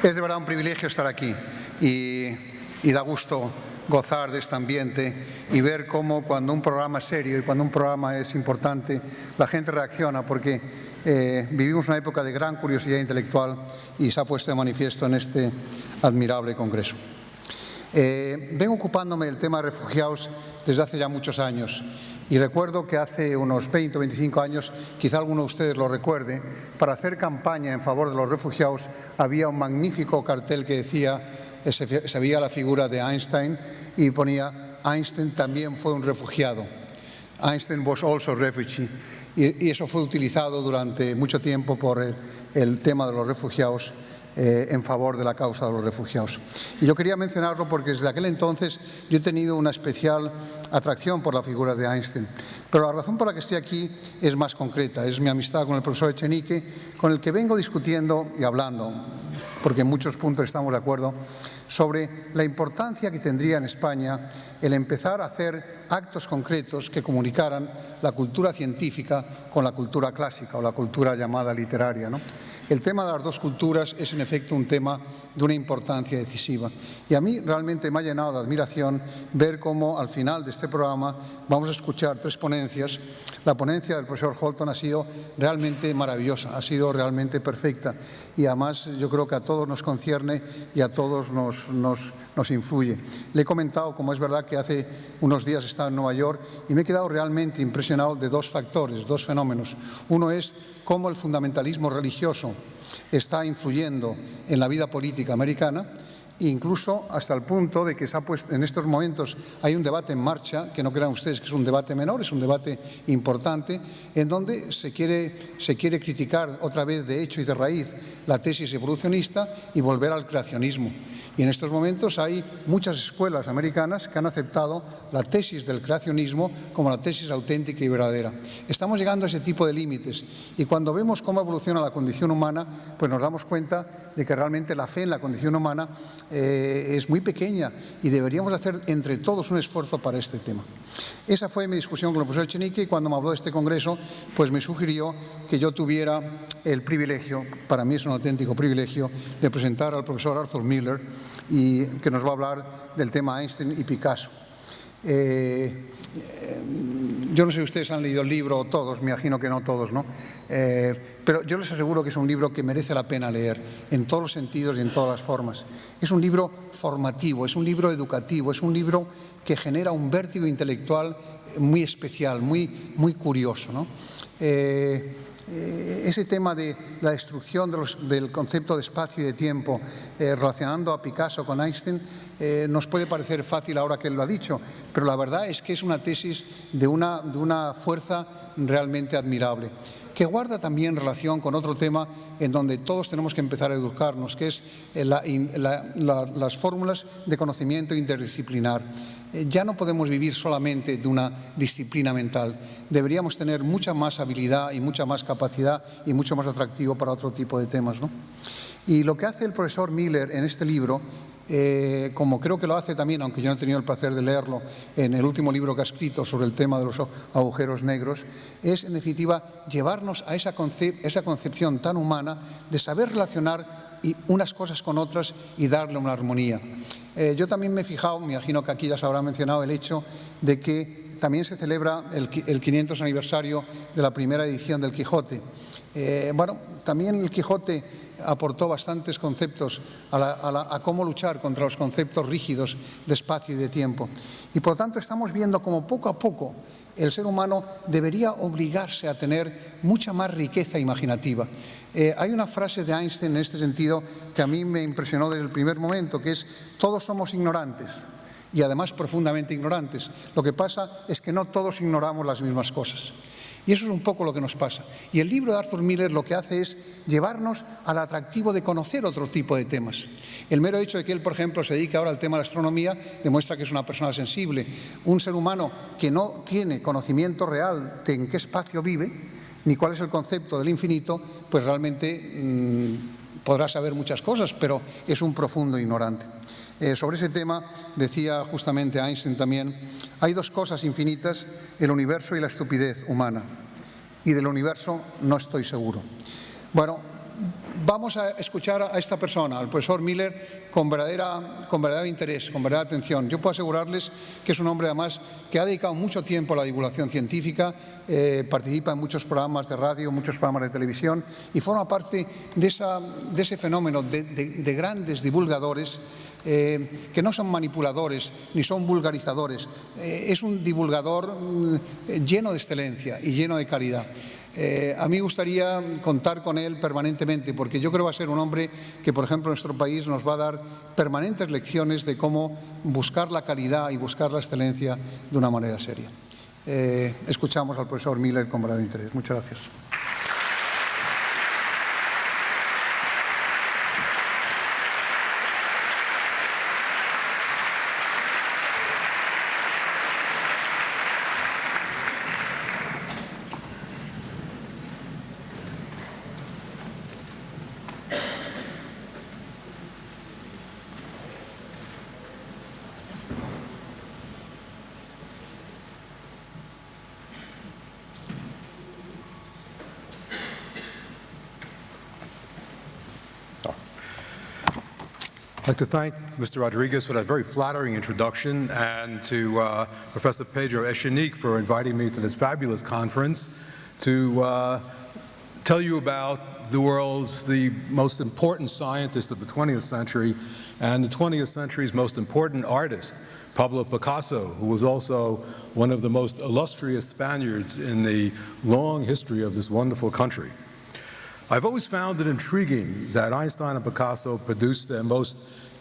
Es de verdad un privilegio estar aquí y da gusto gozar de este ambiente y ver cómo cuando un programa es serio y cuando un programa es importante, la gente reacciona porque vivimos una época de gran curiosidad intelectual y se ha puesto de manifiesto en este admirable congreso. Vengo ocupándome del tema de refugiados desde hace ya muchos años. Y recuerdo que hace unos 20 o 25 años, quizá alguno de ustedes lo recuerde, para hacer campaña en favor de los refugiados había un magnífico cartel que decía, se veía la figura de Einstein y ponía Einstein también fue un refugiado. Einstein was also a refugee. Y eso fue utilizado durante mucho tiempo por el tema de los refugiados en favor de la causa de los refugiados. Y yo quería mencionarlo porque desde aquel entonces yo he tenido una especial atracción por la figura de Einstein. Pero la razón por la que estoy aquí es más concreta, es mi amistad con el profesor Echenique, con el que vengo discutiendo y hablando, porque en muchos puntos estamos de acuerdo, sobre la importancia que tendría en España el empezar a hacer actos concretos que comunicaran la cultura científica con la cultura clásica o la cultura llamada literaria, ¿no? El tema de las dos culturas es en efecto un tema de una importancia decisiva. Y a mí realmente me ha llenado de admiración ver cómo al final de este programa vamos a escuchar tres ponencias. La ponencia del profesor Holton ha sido realmente maravillosa, ha sido realmente perfecta y además yo creo que a todos nos concierne y a todos nos influye. Le he comentado, como es verdad que hace unos días estaba en Nueva York y me he quedado realmente impresionado de dos factores, dos fenómenos. Uno es cómo el fundamentalismo religioso está influyendo en la vida política americana, incluso hasta el punto de que se ha puesto, en estos momentos hay un debate en marcha, que no crean ustedes que es un debate menor, es un debate importante, en donde se quiere criticar otra vez de hecho y de raíz la tesis evolucionista y volver al creacionismo. Y en estos momentos hay muchas escuelas americanas que han aceptado la tesis del creacionismo como la tesis auténtica y verdadera. Estamos llegando a ese tipo de límites y cuando vemos cómo evoluciona la condición humana, pues nos damos cuenta de que realmente la fe en la condición humana es muy pequeña y deberíamos hacer entre todos un esfuerzo para este tema. Esa fue mi discusión con el profesor Echenique y cuando me habló de este congreso, pues me sugirió que yo tuviera el privilegio, para mí es un auténtico privilegio, de presentar al profesor Arthur Miller y que nos va a hablar del tema Einstein y Picasso. Yo no sé si ustedes han leído el libro, todos, me imagino que no todos, ¿no? Pero yo les aseguro que es un libro que merece la pena leer en todos los sentidos y en todas las formas. Es un libro formativo, es un libro educativo, es un libro que genera un vértigo intelectual muy especial, muy curioso, ¿no? Ese tema de la destrucción del concepto de espacio y de tiempo, relacionando a Picasso con Einstein, nos puede parecer fácil ahora que él lo ha dicho, pero la verdad es que es una tesis de una fuerza realmente admirable, que guarda también relación con otro tema en donde todos tenemos que empezar a educarnos, que es las fórmulas de conocimiento interdisciplinar. Ya no podemos vivir solamente de una disciplina mental, deberíamos tener mucha más habilidad y mucha más capacidad y mucho más atractivo para otro tipo de temas, ¿no? Y lo que hace el profesor Miller en este libro, como creo que lo hace también, aunque yo no he tenido el placer de leerlo, en el último libro que ha escrito sobre el tema de los agujeros negros, es en definitiva llevarnos a esa concepción tan humana de saber relacionar unas cosas con otras y darle una armonía. Yo también me he fijado, me imagino que aquí ya se habrá mencionado el hecho de que también se celebra el 500 aniversario de la primera edición del Quijote. Bueno, también el Quijote aportó bastantes conceptos a cómo luchar contra los conceptos rígidos de espacio y de tiempo. Y por lo tanto estamos viendo como poco a poco el ser humano debería obligarse a tener mucha más riqueza imaginativa. Hay una frase de Einstein en este sentido que a mí me impresionó desde el primer momento, que es: todos somos ignorantes y además profundamente ignorantes. Lo que pasa es que no todos ignoramos las mismas cosas. Y eso es un poco lo que nos pasa. Y el libro de Arthur Miller lo que hace es llevarnos al atractivo de conocer otro tipo de temas. El mero hecho de que él, por ejemplo, se dedique ahora al tema de la astronomía demuestra que es una persona sensible. Un ser humano que no tiene conocimiento real de en qué espacio vive, ni cuál es el concepto del infinito, pues realmente podrá saber muchas cosas, pero es un profundo ignorante. Sobre ese tema decía justamente Einstein también: hay dos cosas infinitas, el universo y la estupidez humana, y del universo no estoy seguro. Bueno, vamos a escuchar a esta persona, al profesor Miller, con verdadero interés, con verdadera atención. Yo puedo asegurarles que es un hombre, además, que ha dedicado mucho tiempo a la divulgación científica, participa en muchos programas de radio, muchos programas de televisión y forma parte de ese fenómeno de grandes divulgadores que no son manipuladores ni son vulgarizadores. Es un divulgador lleno de excelencia y lleno de calidad. A mí me gustaría contar con él permanentemente, porque yo creo que va a ser un hombre que, por ejemplo, en nuestro país nos va a dar permanentes lecciones de cómo buscar la calidad y buscar la excelencia de una manera seria. Escuchamos al profesor Miller con verdadero interés. Muchas gracias. I'd like to thank Mr. Rodriguez for that very flattering introduction, and to Professor Pedro Echenique for inviting me to this fabulous conference to tell you about the most important scientist of the 20th century and the 20th century's most important artist, Pablo Picasso, who was also one of the most illustrious Spaniards in the long history of this wonderful country. I've always found it intriguing that Einstein and Picasso produced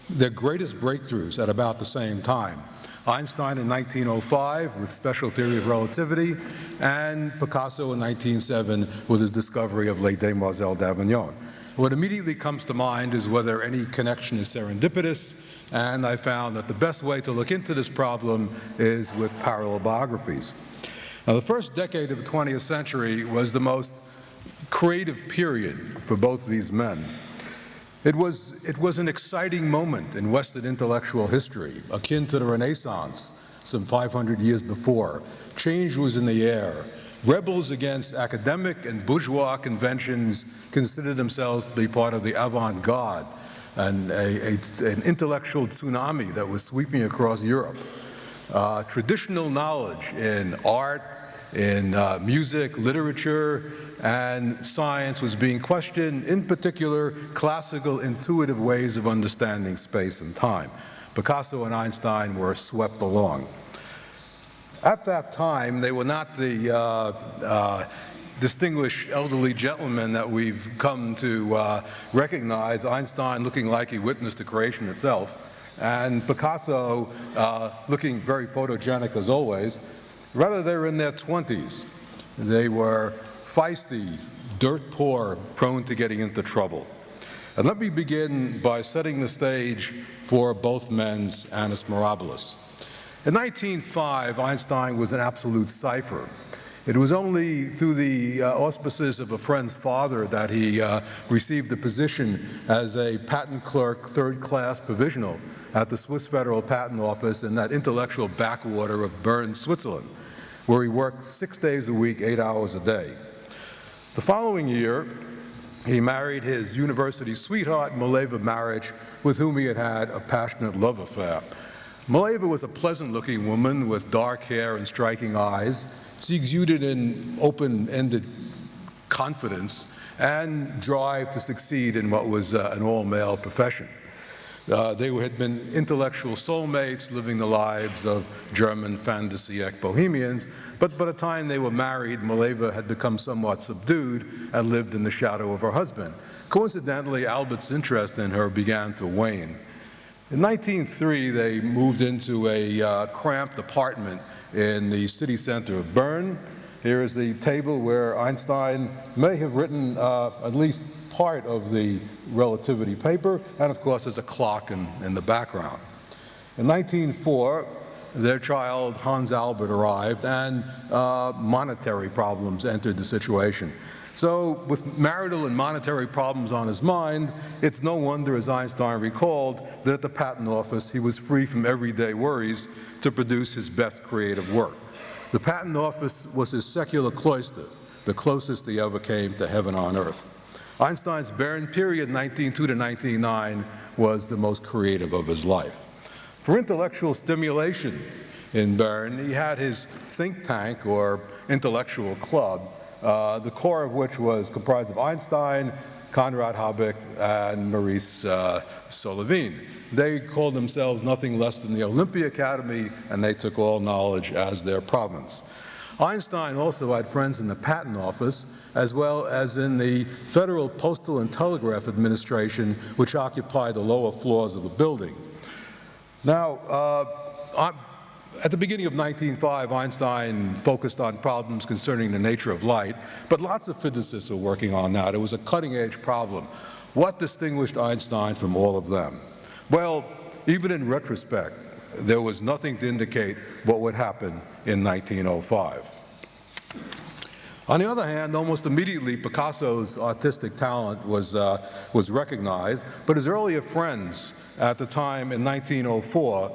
their greatest breakthroughs at about the same time. Einstein in 1905 with special theory of relativity, and Picasso in 1907 with his discovery of Les Demoiselles d'Avignon. What immediately comes to mind is whether any connection is serendipitous, and I found that the best way to look into this problem is with parallel biographies. Now, the first decade of the 20th century was the most creative period for both of these men. It was an exciting moment in Western intellectual history, akin to the Renaissance some 500 years before. Change was in the air. Rebels against academic and bourgeois conventions considered themselves to be part of the avant-garde, and an intellectual tsunami that was sweeping across Europe. Traditional knowledge in art, in music, literature, and science was being questioned, in particular, classical intuitive ways of understanding space and time. Picasso and Einstein were swept along. At that time, they were not the distinguished elderly gentleman that we've come to recognize, Einstein looking like he witnessed the creation itself, and Picasso looking very photogenic as always. Rather, they were in their 20s. They were feisty, dirt poor, prone to getting into trouble. And let me begin by setting the stage for both men's Annus Mirabilis. In 1905, Einstein was an absolute cipher. It was only through the auspices of a friend's father that he received a position as a patent clerk, third-class provisional, at the Swiss Federal Patent Office in that intellectual backwater of Bern, Switzerland, where he worked 6 days a week, 8 hours a day. The following year, he married his university sweetheart, Mileva Maric, with whom he had had a passionate love affair. Mileva was a pleasant-looking woman with dark hair and striking eyes. She exuded an open-ended confidence and drive to succeed in what was an all-male profession. They had been intellectual soulmates, living the lives of German fin de siècle bohemians, but by the time they were married, Mileva had become somewhat subdued and lived in the shadow of her husband. Coincidentally, Albert's interest in her began to wane. In 1903, they moved into a cramped apartment in the city center of Bern. Here is the table where Einstein may have written at least part of the relativity paper, and of course there's a clock in the background. In 1904, their child Hans Albert arrived, and monetary problems entered the situation. So with marital and monetary problems on his mind, it's no wonder, as Einstein recalled, that at the patent office he was free from everyday worries to produce his best creative work. The patent office was his secular cloister, the closest he ever came to heaven on earth. Einstein's barren period, 1902 to 1909, was the most creative of his life. For intellectual stimulation in Bern, he had his think tank, or intellectual club, the core of which was comprised of Einstein, Konrad Havoc, and Maurice Solavin. They called themselves nothing less than the Olympia Academy, and they took all knowledge as their province. Einstein also had friends in the Patent Office, as well as in the Federal Postal and Telegraph Administration, which occupied the lower floors of the building. Now, at the beginning of 1905, Einstein focused on problems concerning the nature of light, but lots of physicists were working on that. It was a cutting-edge problem. What distinguished Einstein from all of them? Well, even in retrospect, there was nothing to indicate what would happen in 1905. On the other hand, almost immediately, Picasso's artistic talent was recognized, but his earlier friends at the time in 1904,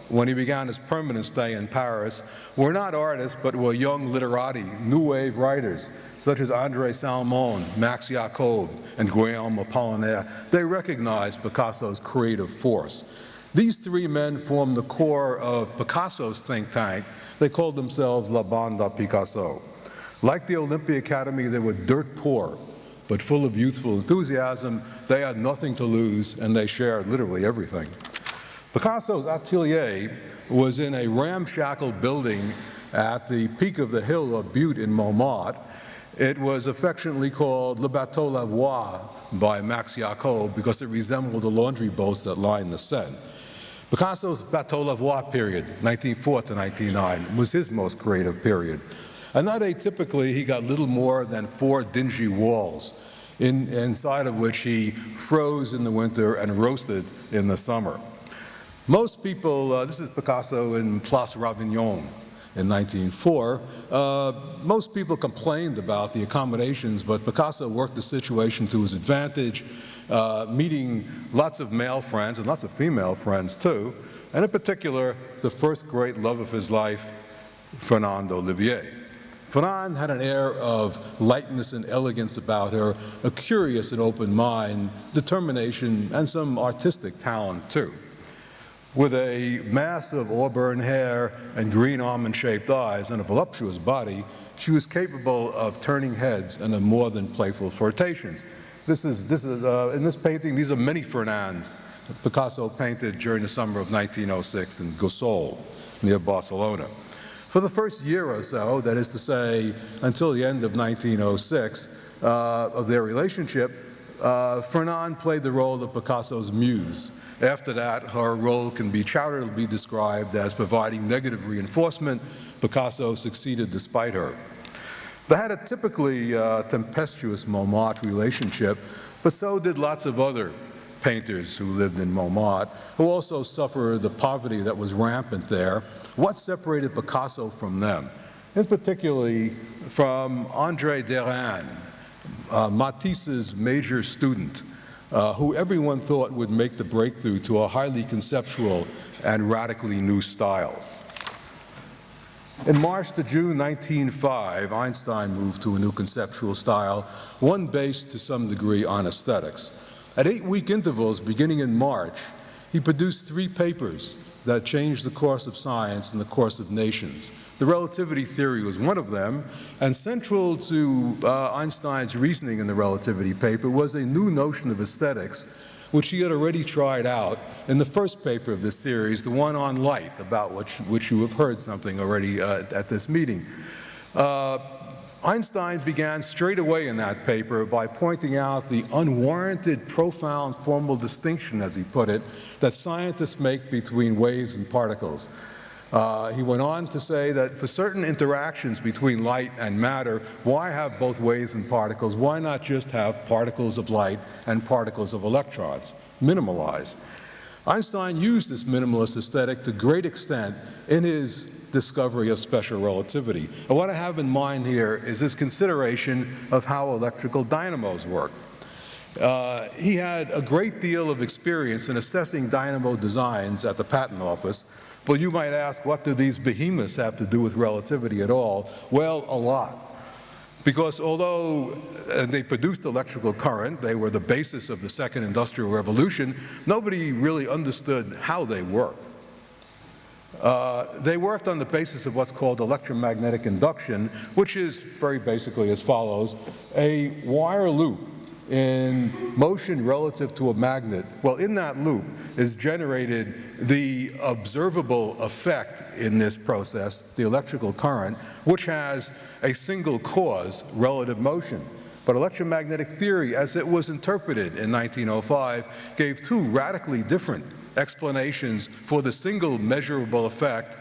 when he began his permanent stay in Paris, were not artists, but were young literati, new wave writers, such as André Salmon, Max Jacob, and Guillaume Apollinaire. They recognized Picasso's creative force. These three men formed the core of Picasso's think tank. They called themselves La Banda Picasso. Like the Olympia Academy, they were dirt poor, but full of youthful enthusiasm. They had nothing to lose, and they shared literally everything. Picasso's atelier was in a ramshackle building at the peak of the hill of Butte in Montmartre. It was affectionately called Le Bateau Lavoir by Max Jacob because it resembled the laundry boats that lined the Seine. Picasso's Bateau Lavoir period, 1904 to 1909, was his most creative period. And not atypically, he got little more than 4 dingy walls, inside of which he froze in the winter and roasted in the summer. Most people, this is Picasso in Place Ravignon in 1904, most people complained about the accommodations, but Picasso worked the situation to his advantage, meeting lots of male friends and lots of female friends too, and in particular, the first great love of his life, Fernande Olivier. Fernande had an air of lightness and elegance about her, a curious and open mind, determination, and some artistic talent too. With a mass of auburn hair and green almond-shaped eyes and a voluptuous body, she was capable of turning heads and of more than playful flirtations. In this painting, these are many Fernandes that Picasso painted during the summer of 1906 in Gossol, near Barcelona. For the first year or so, that is to say, until the end of 1906, of their relationship, Fernande played the role of Picasso's muse. After that, her role can be charitably described as providing negative reinforcement. Picasso succeeded despite her. They had a typically tempestuous Montmartre relationship, but so did lots of other painters who lived in Montmartre, who also suffered the poverty that was rampant there. What separated Picasso from them? In particularly from André Derain, Matisse's major student, who everyone thought would make the breakthrough to a highly conceptual and radically new style. In March to June 1905, Einstein moved to a new conceptual style, one based to some degree on aesthetics. At 8-week intervals beginning in March, he produced 3 papers that changed the course of science and the course of nations. The relativity theory was one of them, and central to Einstein's reasoning in the relativity paper was a new notion of aesthetics, which he had already tried out in the first paper of this series, the one on light, about which you have heard something already at this meeting. Einstein began straight away in that paper by pointing out the unwarranted, profound formal distinction, as he put it, that scientists make between waves and particles. He went on to say that for certain interactions between light and matter, why have both waves and particles? Why not just have particles of light and particles of electrons? Minimalize. Einstein used this minimalist aesthetic to great extent in his discovery of special relativity. And what I have in mind here is his consideration of how electrical dynamos work. He had a great deal of experience in assessing dynamo designs at the Patent Office. Well, you might ask, what do these behemoths have to do with relativity at all? Well, a lot. Because although they produced electrical current, they were the basis of the Second Industrial Revolution, nobody really understood how they worked. They worked on the basis of what's called electromagnetic induction, which is very basically as follows: a wire loop in motion relative to a magnet. Well, in that loop is generated the observable effect in this process, the electrical current, which has a single cause, relative motion. But electromagnetic theory, as it was interpreted in 1905, gave two radically different explanations for the single measurable effect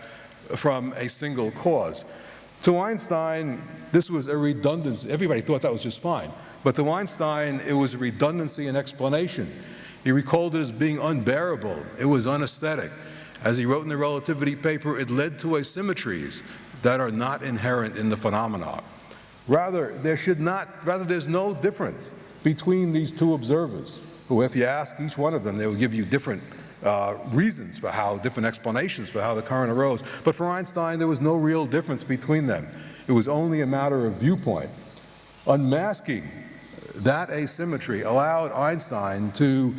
from a single cause. To Einstein, this was a redundancy. Everybody thought that was just fine. But to Einstein, it was a redundancy in explanation. He recalled it as being unbearable. It was unaesthetic. As he wrote in the relativity paper, it led to asymmetries that are not inherent in the phenomena. Rather, there's no difference between these two observers, who, if you ask each one of them, they will give you different reasons for how, different explanations for how the current arose. But for Einstein, there was no real difference between them. It was only a matter of viewpoint. Unmasking that asymmetry allowed Einstein to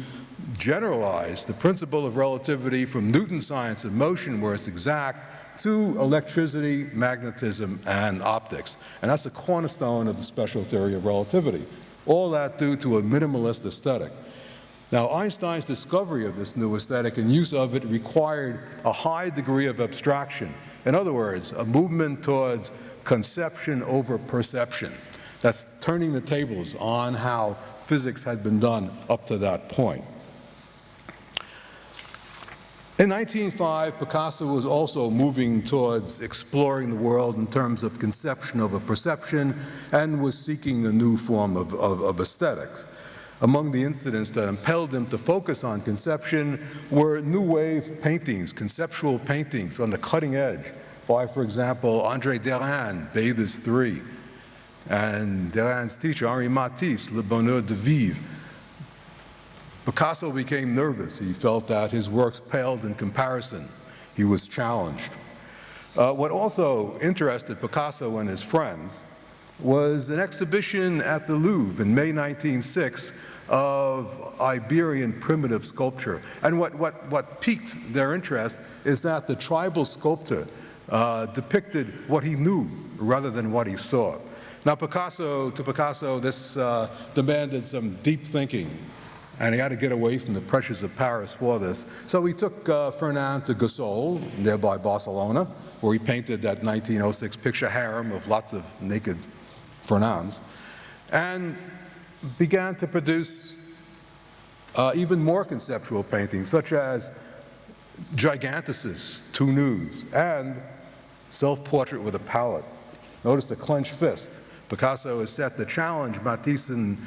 generalize the principle of relativity from Newton's science of motion, where it's exact, to electricity, magnetism, and optics. And that's a cornerstone of the special theory of relativity. All that due to a minimalist aesthetic. Now, Einstein's discovery of this new aesthetic and use of it required a high degree of abstraction. In other words, a movement towards conception over perception. That's turning the tables on how physics had been done up to that point. In 1905, Picasso was also moving towards exploring the world in terms of conception over perception and was seeking a new form of aesthetic. Among the incidents that impelled him to focus on conception were new wave paintings, conceptual paintings on the cutting edge by, for example, André Derain, Bathers 3, and Derain's teacher, Henri Matisse, Le Bonheur de Vivre. Picasso became nervous. He felt that his works paled in comparison. He was challenged. What also interested Picasso and his friends was an exhibition at the Louvre in May 1906 of Iberian primitive sculpture. And what piqued their interest is that the tribal sculptor depicted what he knew rather than what he saw. Now, to Picasso, this demanded some deep thinking, and he had to get away from the pressures of Paris for this. So he took Fernand to Gossol, nearby Barcelona, where he painted that 1906 picture harem of lots of naked Fernands, and began to produce even more conceptual paintings, such as Gigantuses, Two Nudes, and Self-Portrait with a Palette. Notice the clenched fist. Picasso is set to challenge Matisse and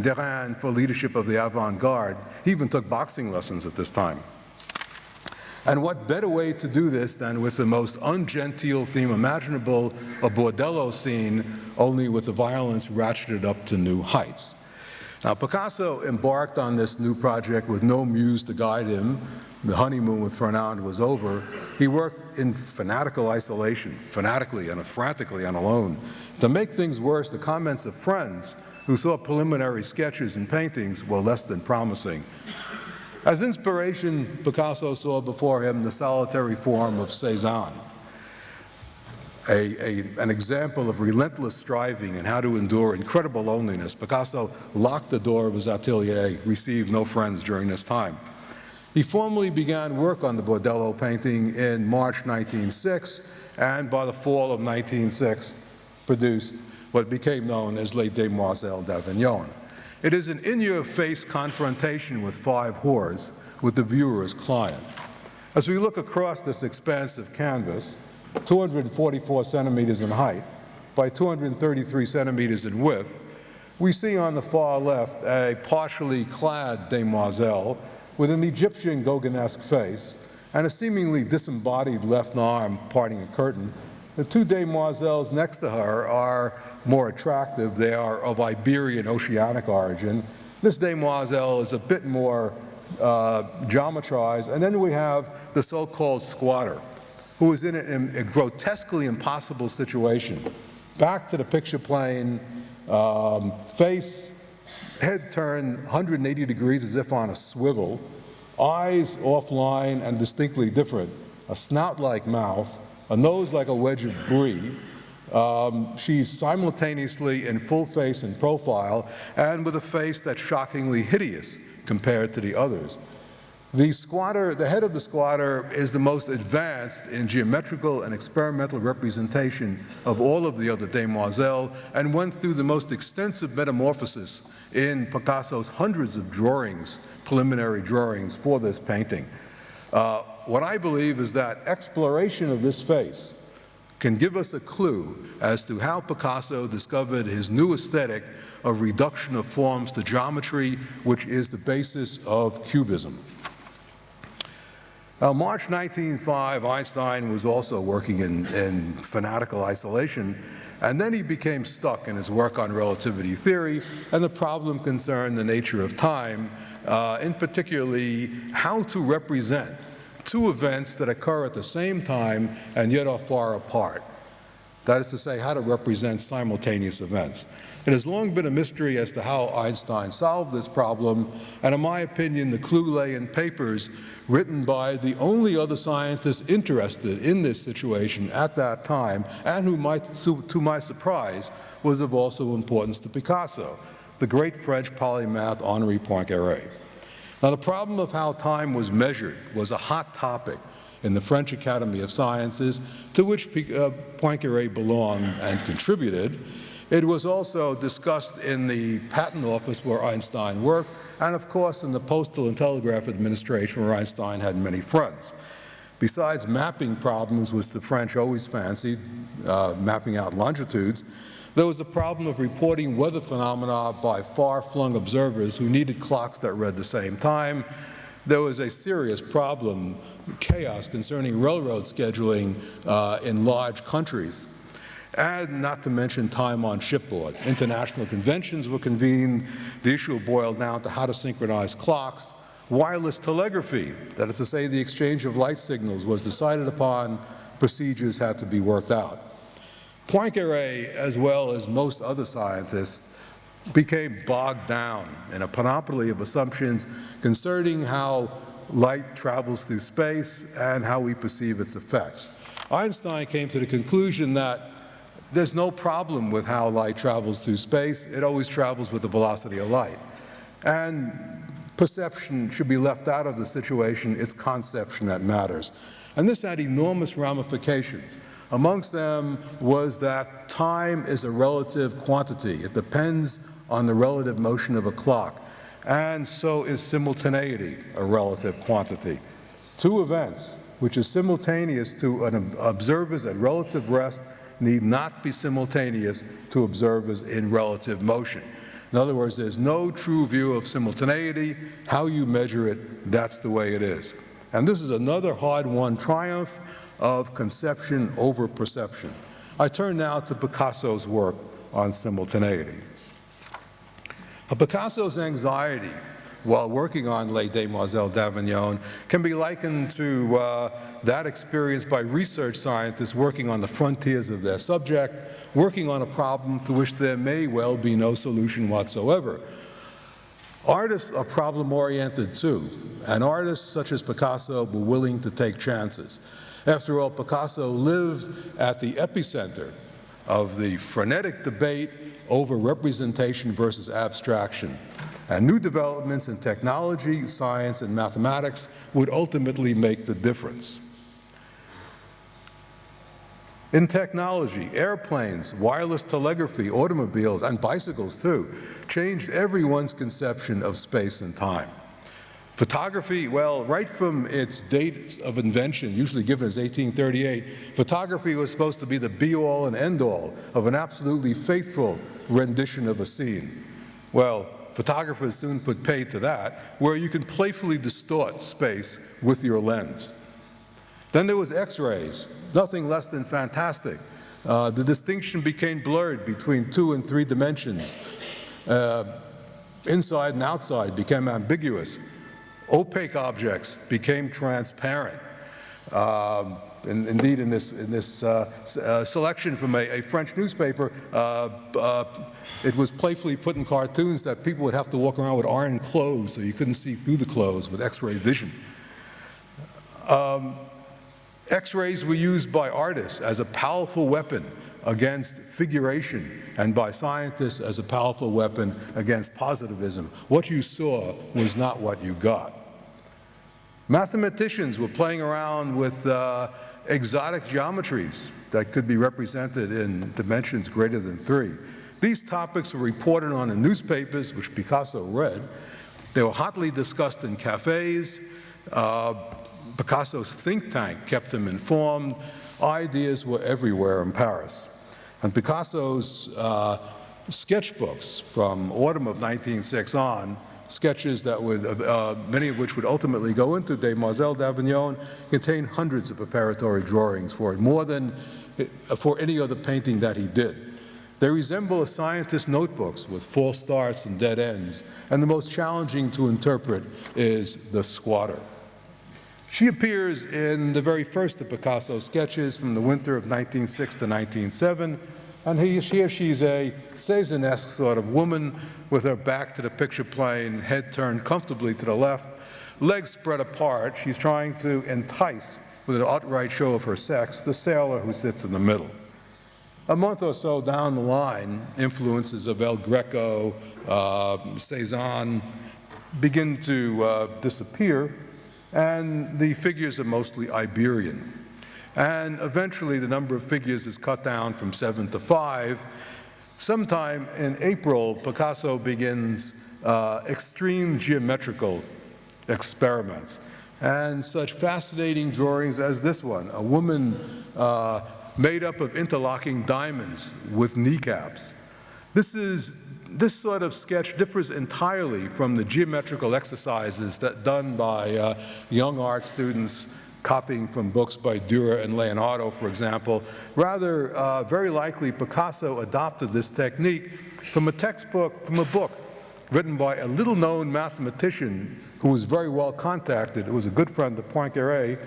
Derain for leadership of the avant-garde. He even took boxing lessons at this time. And what better way to do this than with the most ungenteel theme imaginable, a bordello scene, only with the violence ratcheted up to new heights. Now, Picasso embarked on this new project with no muse to guide him. The honeymoon with Fernand was over. He worked in fanatical isolation, fanatically and frantically and alone. To make things worse, the comments of friends who saw preliminary sketches and paintings were less than promising. As inspiration, Picasso saw before him the solitary form of Cézanne, an example of relentless striving and how to endure incredible loneliness. Picasso locked the door of his atelier, received no friends during this time. He formally began work on the bordello painting in March 1906, and by the fall of 1906, produced what became known as Les Demoiselles d'Avignon. It is an in-your-face confrontation with five whores, with the viewer as client. As we look across this expansive canvas, 244 centimeters in height by 233 centimeters in width, we see on the far left a partially clad demoiselle with an Egyptian Gauguinesque face and a seemingly disembodied left arm parting a curtain. The two demoiselles next to her are more attractive. They are of Iberian oceanic origin. This demoiselle is a bit more geometrized. And then we have the so-called squatter, who is in a grotesquely impossible situation. back to the picture plane, face, head turned 180 degrees as if on a swivel, eyes offline and distinctly different, a snout-like mouth, a nose like a wedge of brie. She's simultaneously in full face and profile, and with a face that's shockingly hideous compared to the others. The head of the squatter is the most advanced in geometrical and experimental representation of all of the other demoiselles, and went through the most extensive metamorphosis in Picasso's hundreds of drawings, preliminary drawings for this painting. What I believe is that exploration of this face can give us a clue as to how Picasso discovered his new aesthetic of reduction of forms to geometry, which is the basis of Cubism. Now, March 1905, Einstein was also working in fanatical isolation, and then he became stuck in his work on relativity theory, and the problem concerned the nature of time, in particularly how to represent two events that occur at the same time and yet are far apart. That is to say, how to represent simultaneous events. It has long been a mystery as to how Einstein solved this problem, and in my opinion, the clue lay in papers written by the only other scientist interested in this situation at that time, and who might, to my surprise, was of also importance to Picasso, the great French polymath Henri Poincaré. Now, the problem of how time was measured was a hot topic in the French Academy of Sciences, to which Poincaré belonged and contributed. It was also discussed in the patent office where Einstein worked, and of course in the Postal and Telegraph Administration where Einstein had many friends. Besides mapping problems, which the French always fancied, mapping out longitudes, there was a problem of reporting weather phenomena by far-flung observers who needed clocks that read the same time. There was a serious problem, chaos concerning railroad scheduling in large countries. And not to mention time on shipboard. International conventions were convened. The issue boiled down to how to synchronize clocks. Wireless telegraphy, that is to say the exchange of light signals, was decided upon. Procedures had to be worked out. Poincaré, as well as most other scientists, became bogged down in a panoply of assumptions concerning how light travels through space and how we perceive its effects. Einstein came to the conclusion that there's no problem with how light travels through space. It always travels with the velocity of light. And perception should be left out of the situation. It's conception that matters. And this had enormous ramifications. Amongst them was that time is a relative quantity. It depends on the relative motion of a clock. And so is simultaneity a relative quantity. Two events which are simultaneous to an observers at relative rest need not be simultaneous to observers in relative motion. In other words, there's no true view of simultaneity. How you measure it, that's the way it is. And this is another hard-won triumph of conception over perception. I turn now to Picasso's work on simultaneity. Picasso's anxiety while working on Les Demoiselles d'Avignon can be likened to that experienced by research scientists working on the frontiers of their subject, working on a problem for which there may well be no solution whatsoever. Artists are problem-oriented too, and artists such as Picasso were willing to take chances. After all, Picasso lived at the epicenter of the frenetic debate over representation versus abstraction. And new developments in technology, science, and mathematics would ultimately make the difference. In technology, airplanes, wireless telegraphy, automobiles, and bicycles too, changed everyone's conception of space and time. Photography, well, right from its date of invention, usually given as 1838, photography was supposed to be the be-all and end-all of an absolutely faithful rendition of a scene. Well, photographers soon put paid to that, where you can playfully distort space with your lens. Then there was X-rays, nothing less than fantastic. The distinction became blurred between 2 and 3 dimensions. Inside and outside became ambiguous. Opaque objects became transparent. indeed, in this selection from a French newspaper, it was playfully put in cartoons that people would have to walk around with iron clothes so you couldn't see through the clothes with X-ray vision. X-rays were used by artists as a powerful weapon against figuration, and by scientists as a powerful weapon against positivism. What you saw was not what you got. Mathematicians were playing around with exotic geometries that could be represented in dimensions greater than 3. These topics were reported on in newspapers, which Picasso read. They were hotly discussed in cafes. Picasso's think tank kept him informed. Ideas were everywhere in Paris. And Picasso's sketchbooks from autumn of 1906 on, sketches that would, many of which would ultimately go into Demoiselles d'Avignon, contain hundreds of preparatory drawings for it, more than for any other painting that he did. They resemble a scientist's notebooks with false starts and dead ends, and the most challenging to interpret is the squatter. She appears in the very first of Picasso's sketches from the winter of 1906 to 1907, and here she's a Cézannesque sort of woman with her back to the picture plane, head turned comfortably to the left, legs spread apart. She's trying to entice, with an outright show of her sex, the sailor who sits in the middle. A month or so down the line, influences of El Greco, Cézanne begin to disappear, and the figures are mostly Iberian. And eventually the number of figures is cut down from 7 to 5. Sometime in April, Picasso begins extreme geometrical experiments. And such fascinating drawings as this one, a woman made up of interlocking diamonds with kneecaps. This sort of sketch differs entirely from the geometrical exercises that done by young art students copying from books by Dürer and Leonardo, for example. Rather, very likely Picasso adopted this technique from a book written by a little-known mathematician who was very well contacted. It was a good friend of Poincaré,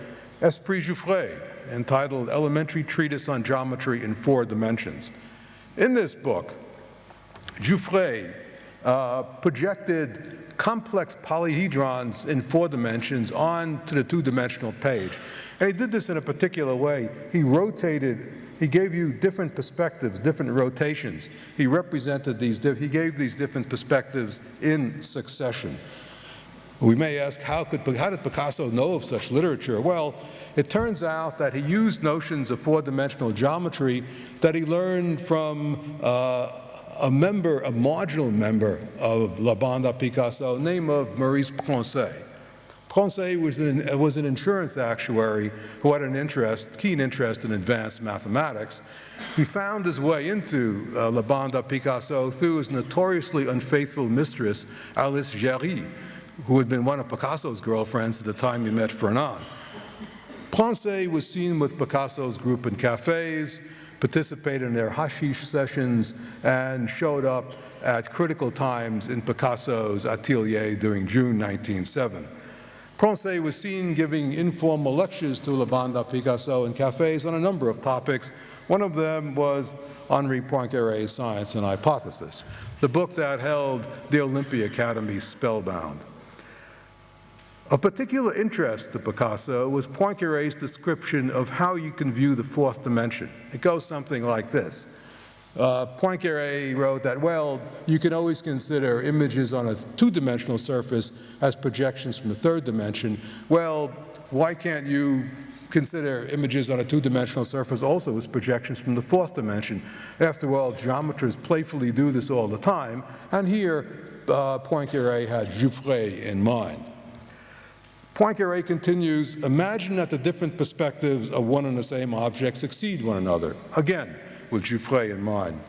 Esprit Jouffret, entitled Elementary Treatise on Geometry in 4 Dimensions. In this book, Jouffret projected complex polyhedrons in 4 dimensions onto the 2-dimensional page. And he did this in a particular way. He gave you different perspectives, different rotations. He gave these different perspectives in succession. We may ask, how did Picasso know of such literature? Well, it turns out that he used notions of 4-dimensional geometry that he learned from a marginal member of La Bande à Picasso, named of Maurice Poncet. Poncet was an insurance actuary who had keen interest in advanced mathematics. He found his way into La Bande à Picasso through his notoriously unfaithful mistress, Alice Géry, who had been one of Picasso's girlfriends at the time he met Fernand. Poncet was seen with Picasso's group in cafes, participated in their hashish sessions, and showed up at critical times in Picasso's atelier during June 1907. Poncet was seen giving informal lectures to La Bande à Picasso in cafes on a number of topics. One of them was Henri Poincaré's Science and Hypothesis, the book that held the Olympia Academy spellbound. Of particular interest to Picasso was Poincaré's description of how you can view the 4th dimension. It goes something like this. Poincaré wrote that, well, you can always consider images on a 2-dimensional surface as projections from the 3rd dimension. Well, why can't you consider images on a 2-dimensional surface also as projections from the 4th dimension? After all, geometers playfully do this all the time, and here Poincaré had Jouffret in mind. Poincaré continues, imagine that the different perspectives of one and the same object succeed one another, again, with Jouffret in mind.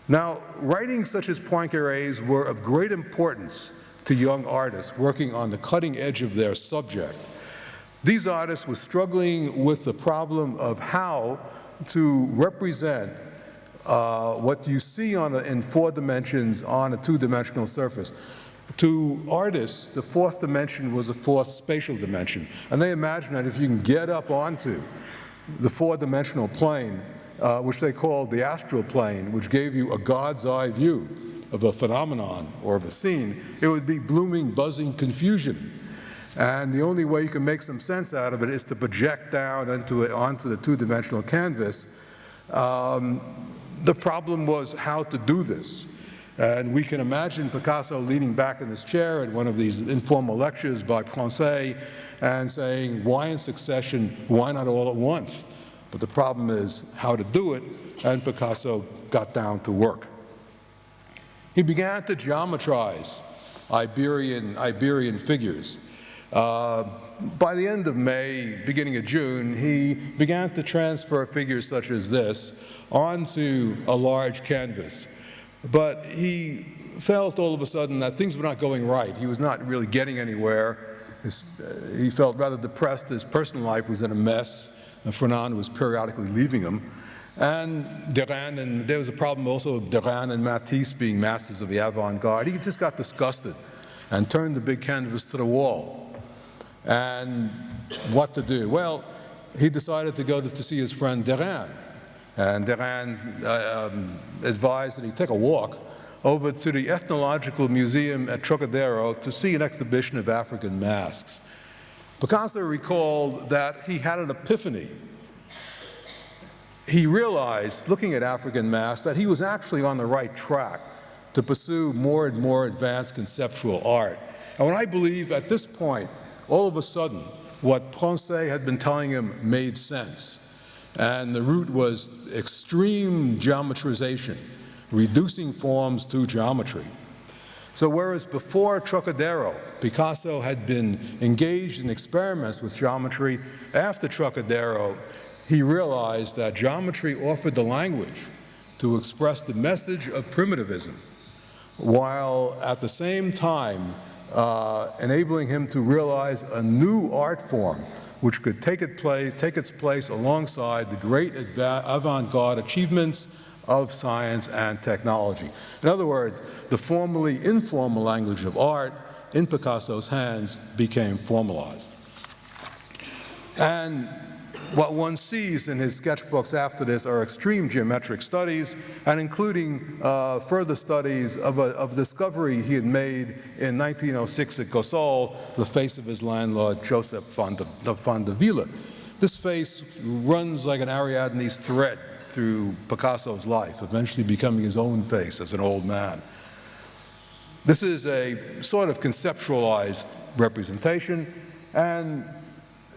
Now, writings such as Poincaré's were of great importance to young artists working on the cutting edge of their subject. These artists were struggling with the problem of how to represent what you see in 4 dimensions on a 2-dimensional surface. To artists, the 4th dimension was a 4th spatial dimension, and they imagined that if you can get up onto the four-dimensional plane, which they called the astral plane, which gave you a God's eye view of a phenomenon or of a scene, it would be blooming, buzzing confusion. And the only way you can make some sense out of it is to project down onto the two-dimensional canvas. The problem was how to do this. And we can imagine Picasso leaning back in his chair at one of these informal lectures by Francais and saying, why in succession, why not all at once? But the problem is how to do it, and Picasso got down to work. He began to geometrize Iberian figures. By the end of May, beginning of June, he began to transfer figures such as this onto a large canvas. But he felt all of a sudden that things were not going right. He was not really getting anywhere. He felt rather depressed. His personal life was in a mess. Fernand was periodically leaving him. And Derain, and there was a problem also of Derain and Matisse being masters of the avant-garde. He just got disgusted and turned the big canvas to the wall. And what to do? Well, he decided to go to see his friend Derain. And Derain advised that he take a walk over to the Ethnological Museum at Trocadero to see an exhibition of African masks. Picasso recalled that he had an epiphany. He realized, looking at African masks, that he was actually on the right track to pursue more and more advanced conceptual art. And what I believe at this point, all of a sudden, what Francais had been telling him made sense. And the route was extreme geometrization, reducing forms to geometry. So whereas before Trocadero, Picasso had been engaged in experiments with geometry, after Trocadero, he realized that geometry offered the language to express the message of primitivism, while at the same time enabling him to realize a new art form which could take its place alongside the great avant-garde achievements of science and technology. In other words, the formerly informal language of art in Picasso's hands became formalized. And what one sees in his sketchbooks after this are extreme geometric studies, and including further studies of a discovery he had made in 1906 at Gossol, the face of his landlord, Joseph van de Villa. This face runs like an Ariadne's thread through Picasso's life, eventually becoming his own face as an old man. This is a sort of conceptualized representation, and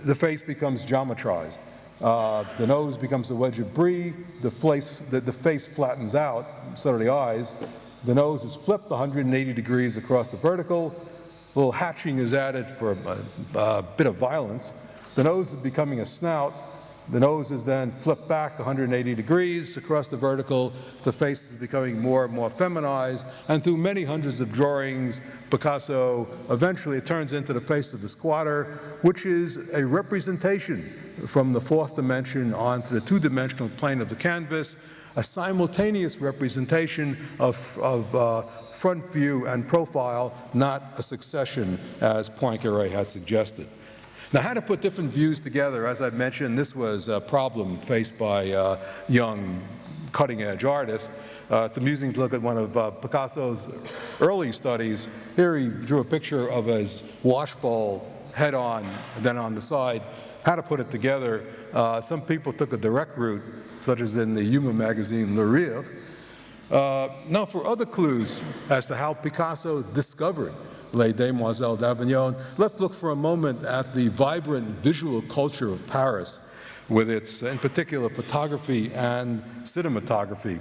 the face becomes geometrized. The nose becomes a wedge of brie, the face flattens out, so do the eyes. The nose is flipped 180 degrees across the vertical. A little hatching is added for a bit of violence. The nose is becoming a snout. The nose is then flipped back 180 degrees across the vertical. The face is becoming more and more feminized. And through many hundreds of drawings, Picasso eventually turns into the face of the squatter, which is a representation from the fourth dimension onto the two-dimensional plane of the canvas, a simultaneous representation of front view and profile, not a succession as Poincaré had suggested. Now, how to put different views together, as I've mentioned, this was a problem faced by young cutting-edge artists. It's amusing to look at one of Picasso's early studies. Here he drew a picture of his washbowl head-on, and then on the side, how to put it together. Some people took a direct route, such as in the humor magazine Le Rire. Now, for other clues as to how Picasso discovered Les Demoiselles d'Avignon, let's look for a moment at the vibrant visual culture of Paris, with its, in particular, photography and cinematography.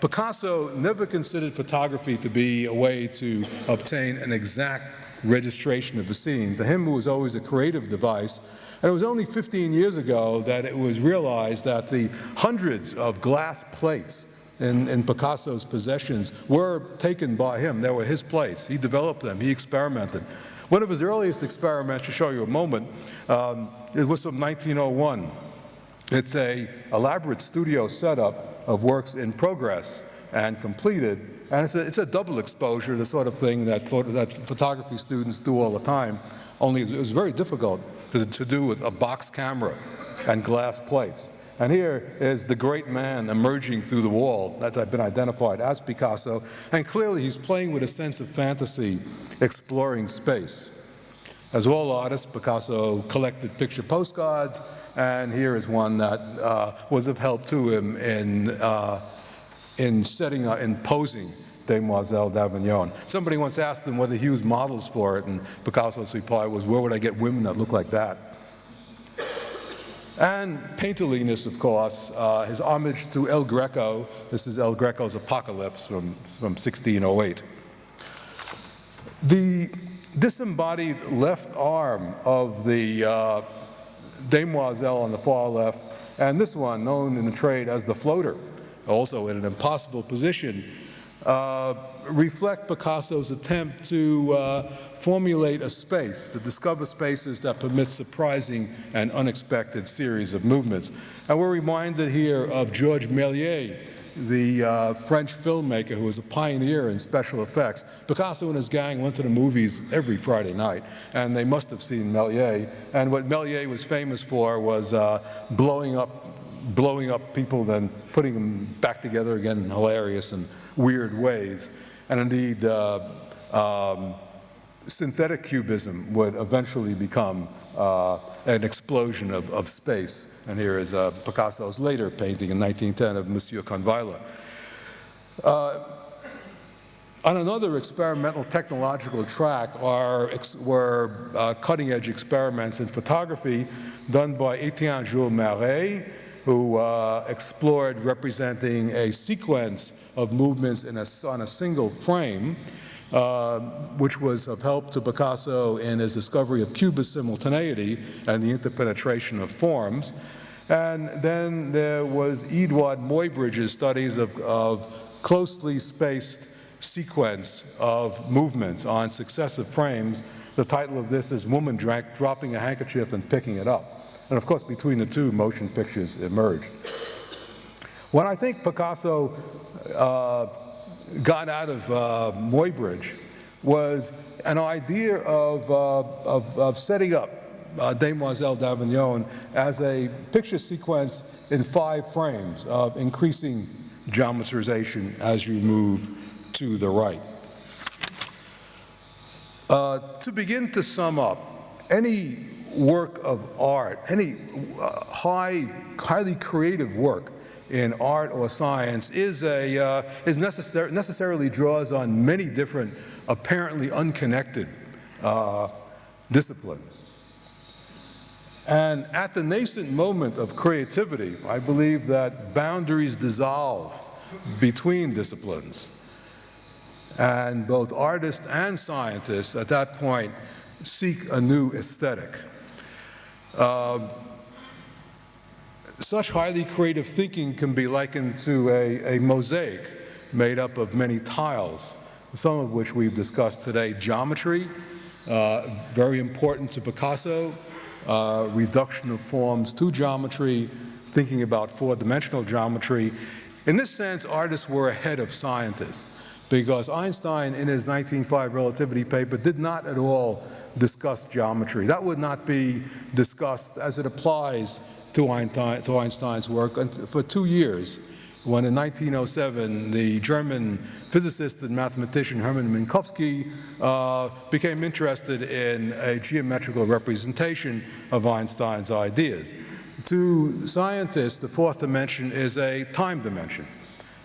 Picasso never considered photography to be a way to obtain an exact registration of a scene. To him, it was always a creative device. And it was only 15 years ago that it was realized that the hundreds of glass plates in Picasso's possessions were taken by him. They were his plates. He developed them. He experimented. One of his earliest experiments, to show you a moment, it was from 1901. It's an elaborate studio setup of works in progress and completed, and it's a double exposure, the sort of thing that photography students do all the time, only it was very difficult to do with a box camera. and glass plates. And here is the great man emerging through the wall that had been identified as Picasso, and clearly he's playing with a sense of fantasy, exploring space. As all artists, Picasso collected picture postcards, and here is one that was of help to him in posing Demoiselle d'Avignon. Somebody once asked him whether he used models for it, and Picasso's reply was, "Where would I get women that look like that?" And painterliness, of course, his homage to El Greco. This is El Greco's Apocalypse from 1608. The disembodied left arm of the Demoiselle on the far left, and this one, known in the trade as the floater, also in an impossible position, reflect Picasso's attempt to formulate a space, to discover spaces that permit surprising and unexpected series of movements. And we're reminded here of Georges Méliès, the French filmmaker who was a pioneer in special effects. Picasso and his gang went to the movies every Friday night, and they must have seen Méliès. And what Méliès was famous for was blowing up people, then putting them back together again in hilarious and weird ways. And indeed, synthetic cubism would eventually become an explosion of space. And here is Picasso's later painting in 1910 of Monsieur Convailer. On another experimental technological track were cutting-edge experiments in photography done by Etienne Jules Marais, who explored representing a sequence of movements on a single frame, which was of help to Picasso in his discovery of cubist simultaneity and the interpenetration of forms. And then there was Edouard Muybridge's studies of closely spaced sequence of movements on successive frames. The title of this is Woman Dropping a Handkerchief and Picking It Up. And of course, between the two, motion pictures emerged. What I think Picasso got out of Muybridge was an idea of setting up Demoiselle d'Avignon as a picture sequence in 5 frames of increasing geometrization as you move to the right. To begin to sum up, any work of art, any highly creative work in art or science necessarily draws on many different, apparently unconnected disciplines. And at the nascent moment of creativity, I believe that boundaries dissolve between disciplines. And both artists and scientists at that point seek a new aesthetic. Such highly creative thinking can be likened to a mosaic made up of many tiles, some of which we've discussed today. Geometry, very important to Picasso, reduction of forms to geometry, thinking about 4-dimensional geometry. In this sense, artists were ahead of scientists, because Einstein, in his 1905 relativity paper, did not at all discuss geometry. That would not be discussed as it applies to Einstein's work for 2 years, when in 1907 the German physicist and mathematician Hermann Minkowski became interested in a geometrical representation of Einstein's ideas. To scientists, the 4th dimension is a time dimension.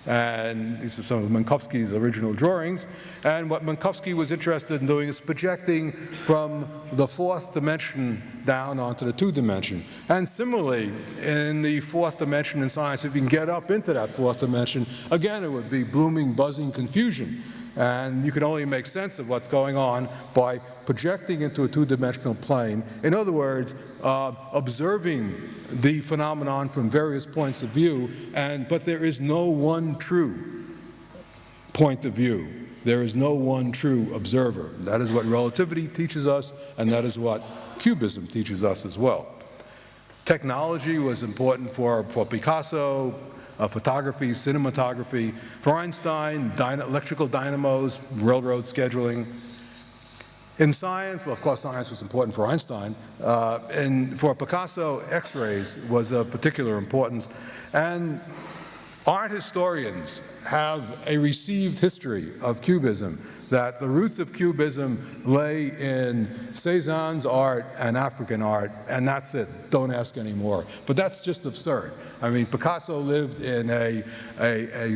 And these are some of Minkowski's original drawings. And what Minkowski was interested in doing is projecting from the 4th dimension down onto the 2th dimension. And similarly, in the 4th dimension in science, if you can get up into that 4th dimension, again, it would be blooming, buzzing confusion. And you can only make sense of what's going on by projecting into a 2-dimensional plane. In other words, observing the phenomenon from various points of view, but there is no one true point of view. There is no one true observer. That is what relativity teaches us, and that is what Cubism teaches us as well. Technology was important for Picasso, photography, cinematography. For Einstein, electrical dynamos, railroad scheduling. In science, well, of course, science was important for Einstein, and for Picasso, X-rays was of particular importance, and art historians have a received history of Cubism, that the roots of Cubism lay in Cézanne's art and African art, and that's it, don't ask anymore. But that's just absurd. I mean, Picasso lived in a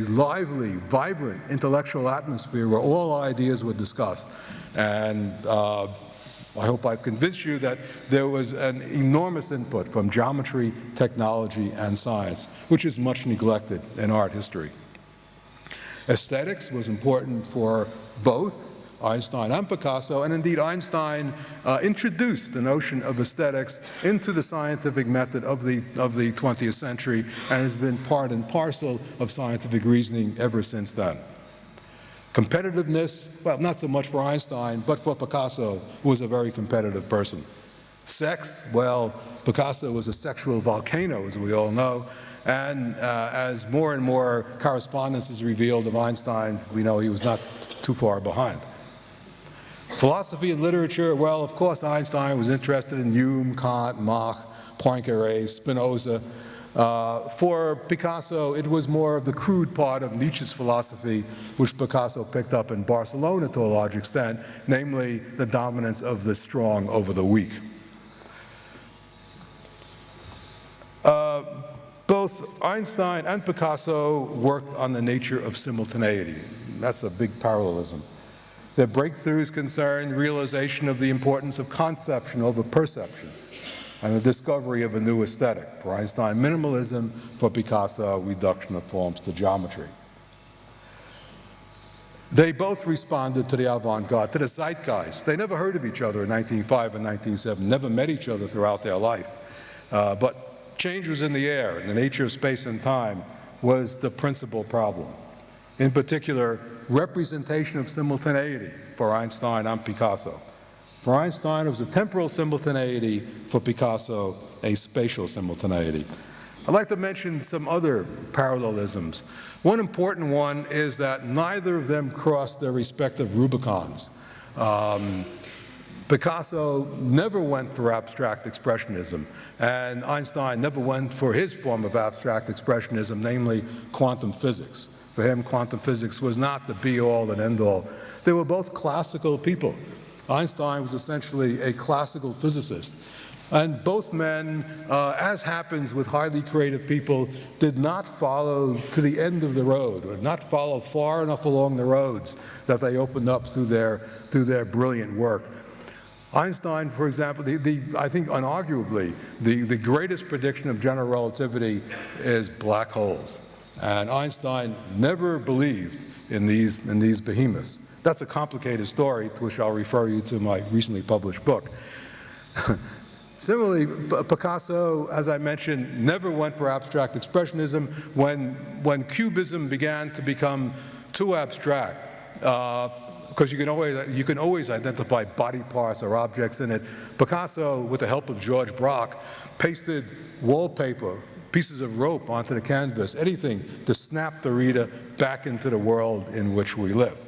lively, vibrant intellectual atmosphere where all ideas were discussed. And I hope I've convinced you that there was an enormous input from geometry, technology, and science, which is much neglected in art history. Aesthetics was important for both Einstein and Picasso, and indeed Einstein introduced the notion of aesthetics into the scientific method of the 20th century, and has been part and parcel of scientific reasoning ever since then. Competitiveness, well, not so much for Einstein, but for Picasso, who was a very competitive person. Sex, well, Picasso was a sexual volcano, as we all know, and as more and more correspondence is revealed of Einstein's, we know he was not too far behind. Philosophy and literature, well, of course, Einstein was interested in Hume, Kant, Mach, Poincaré, Spinoza. For Picasso, it was more of the crude part of Nietzsche's philosophy, which Picasso picked up in Barcelona to a large extent, namely the dominance of the strong over the weak. Both Einstein and Picasso worked on the nature of simultaneity. That's a big parallelism. Their breakthroughs concerned realization of the importance of conception over perception, and the discovery of a new aesthetic. For Einstein, minimalism; for Picasso, reduction of forms to geometry. They both responded to the avant-garde, to the zeitgeist. They never heard of each other in 1905 and 1907, never met each other throughout their life. But change was in the air, and the nature of space and time was the principal problem. In particular, representation of simultaneity for Einstein and Picasso. For Einstein, it was a temporal simultaneity; for Picasso, a spatial simultaneity. I'd like to mention some other parallelisms. One important one is that neither of them crossed their respective Rubicons. Picasso never went for abstract expressionism, and Einstein never went for his form of abstract expressionism, namely quantum physics. For him, quantum physics was not the be-all and end-all. They were both classical people. Einstein was essentially a classical physicist. And both men, as happens with highly creative people, did not follow to the end of the road, or not follow far enough along the roads that they opened up through their brilliant work. Einstein, for example, I think unarguably, the greatest prediction of general relativity is black holes. And Einstein never believed in these behemoths. That's a complicated story, to which I'll refer you to my recently published book. Similarly, Picasso, as I mentioned, never went for abstract expressionism. When Cubism began to become too abstract, because you can always identify body parts or objects in it, Picasso, with the help of George Braque, pasted wallpaper, pieces of rope onto the canvas, anything to snap the reader back into the world in which we live.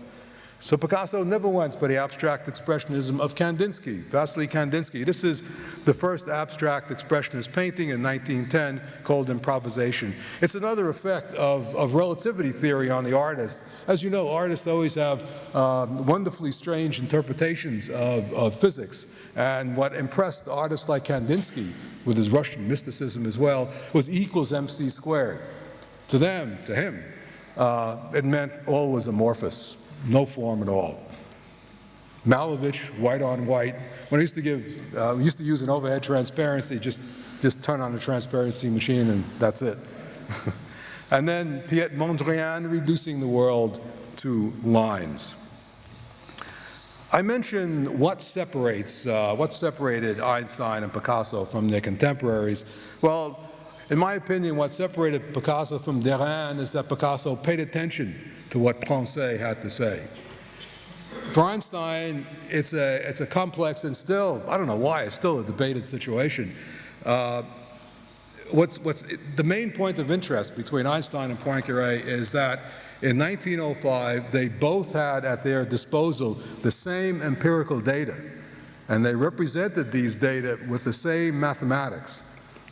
So Picasso never went for the abstract expressionism of Kandinsky, Vasily Kandinsky. This is the first abstract expressionist painting in 1910 called Improvisation. It's another effect of relativity theory on the artist. As you know, artists always have wonderfully strange interpretations of physics. And what impressed artists like Kandinsky, with his Russian mysticism as well, was E equals MC squared. To them, to him, it meant all was amorphous. No form at all. Malevich, white on white. When I used to we used to use an overhead transparency, just turn on the transparency machine and that's it. And then Piet Mondrian, reducing the world to lines. I mentioned what separated Einstein and Picasso from their contemporaries. Well, in my opinion, what separated Picasso from Derain is that Picasso paid attention to what Pensée had to say. For Einstein, it's a complex and still, I don't know why, it's still a debated situation. the main point of interest between Einstein and Poincaré is that in 1905, they both had at their disposal the same empirical data, and they represented these data with the same mathematics.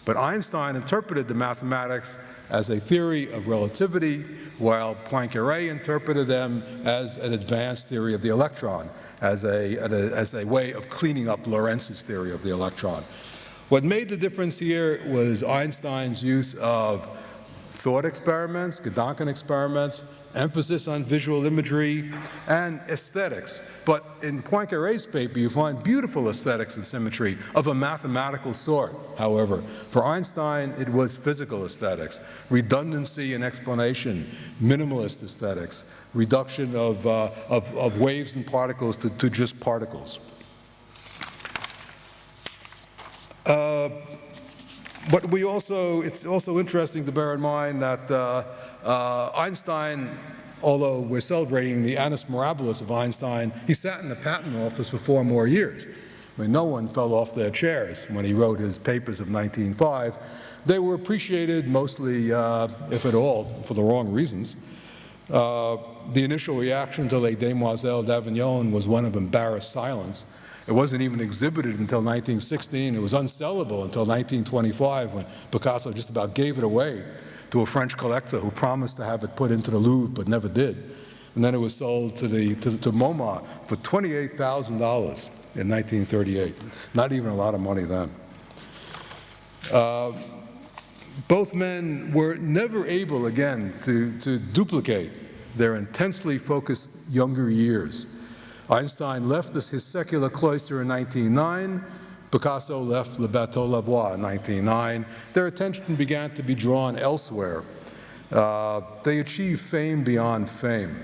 But Einstein interpreted the mathematics as a theory of relativity, while Poincaré interpreted them as an advanced theory of the electron, as a way of cleaning up Lorentz's theory of the electron. What made the difference here was Einstein's use of thought experiments, Gedanken experiments, emphasis on visual imagery, and aesthetics. But in Poincaré's paper, you find beautiful aesthetics and symmetry of a mathematical sort, however. For Einstein, it was physical aesthetics, redundancy and explanation, minimalist aesthetics, reduction of waves and particles to just particles. But it's also interesting to bear in mind that Einstein, although we're celebrating the Annus Mirabilis of Einstein, he sat in the patent office for 4 more years. I mean, no one fell off their chairs when he wrote his papers of 1905. They were appreciated mostly, if at all, for the wrong reasons. The initial reaction to Les Demoiselles d'Avignon was one of embarrassed silence. It wasn't even exhibited until 1916. It was unsellable until 1925, when Picasso just about gave it away to a French collector who promised to have it put into the Louvre but never did. And then it was sold to MoMA for $28,000 in 1938. Not even a lot of money then. Both men were never able again to duplicate their intensely focused younger years. Einstein left his secular cloister in 1909. Picasso left Le Bateau Lavoir in 1909. Their attention began to be drawn elsewhere. They achieved fame beyond fame.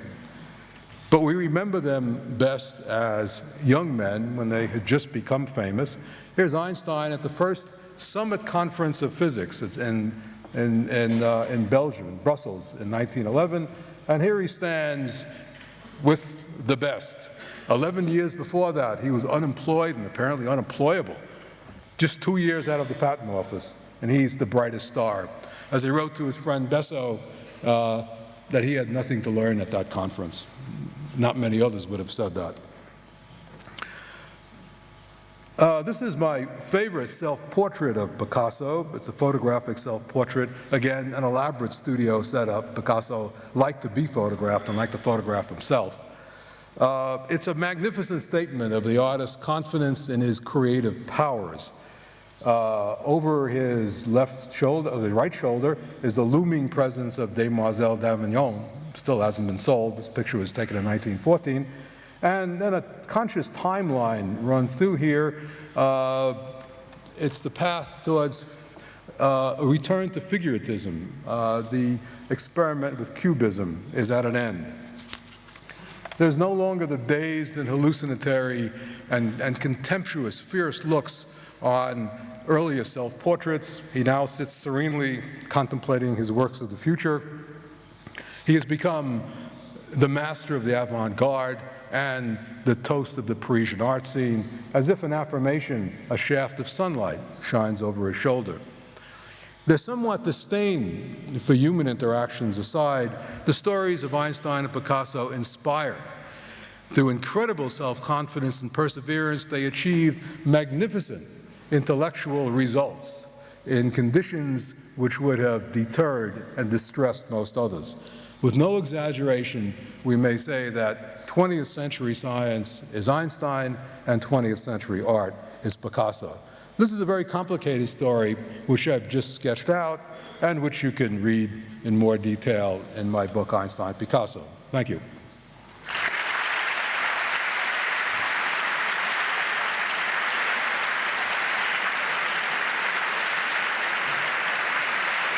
But we remember them best as young men when they had just become famous. Here's Einstein at the first Summit Conference of Physics. It's in Belgium, in Brussels, in 1911. And here he stands with the best. 11 years before that, he was unemployed and apparently unemployable. Just 2 years out of the patent office, and he's the brightest star. As he wrote to his friend Besso, that he had nothing to learn at that conference. Not many others would have said that. This is my favorite self-portrait of Picasso. It's a photographic self-portrait. Again, an elaborate studio setup. Picasso liked to be photographed and liked to photograph himself. It's a magnificent statement of the artist's confidence in his creative powers. Over his left shoulder, or the right shoulder, is the looming presence of Demoiselles d'Avignon. Still hasn't been sold. This picture was taken in 1914. And then a conscious timeline runs through here. It's the path towards a return to figuratism. The experiment with cubism is at an end. There's no longer the dazed and hallucinatory and contemptuous, fierce looks on earlier self-portraits. He now sits serenely contemplating his works of the future. He has become the master of the avant-garde and the toast of the Parisian art scene. As if an affirmation, a shaft of sunlight shines over his shoulder. Their somewhat disdain for human interactions aside, the stories of Einstein and Picasso inspire. Through incredible self-confidence and perseverance, they achieved magnificent intellectual results in conditions which would have deterred and distressed most others. With no exaggeration, we may say that 20th century science is Einstein and 20th century art is Picasso. This is a very complicated story which I've just sketched out and which you can read in more detail in my book, Einstein, Picasso. Thank you.